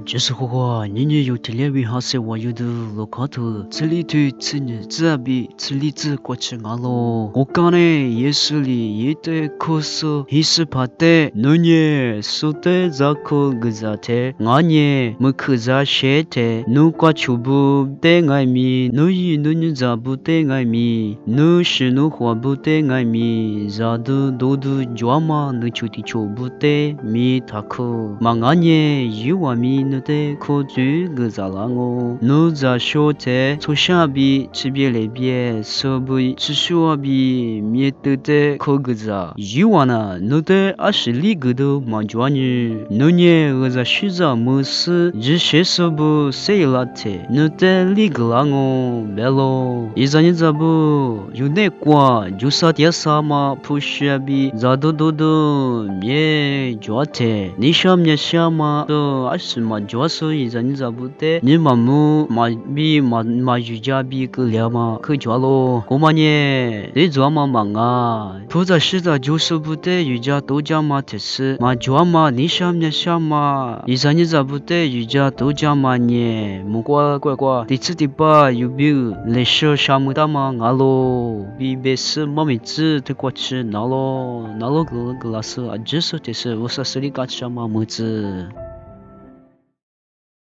就是话，你有天天为哈些话有的路卡头，这里头这呢这比这里这过去俺咯。我讲呢，耶稣里也得可说，也是怕的，那呢说的咋可个咋的，俺呢没可咋写的，努挂球不得爱米，努一努你咋不得爱米，努是努话不得爱米，咋都抓嘛，努球的球不得米他可，嘛俺呢有话米。no te ko tu gzalango no za shote to shabi chibele bie sobui chishuabi mietete ko gza yuana no te ashli gudo manjwani no nye gza shiza mus jishe sobu seilate no te liglango belo izani zabu yune kwa jusat yasama pushabi zadododo mie joate nisham nyashama to ashma joaso izani zabute ni mamu ma yujabi ke liama ke joalo komanye de joama manga puza shida josobute yuja dojama tesi ma joama nisham nyashama izani zabute yuja dojama nye mukwa titsitipa yubi lesho shamudama ngalo bi bes mamitsu tekwachi nalo glasu ajiso tesi usasri kachama mutsu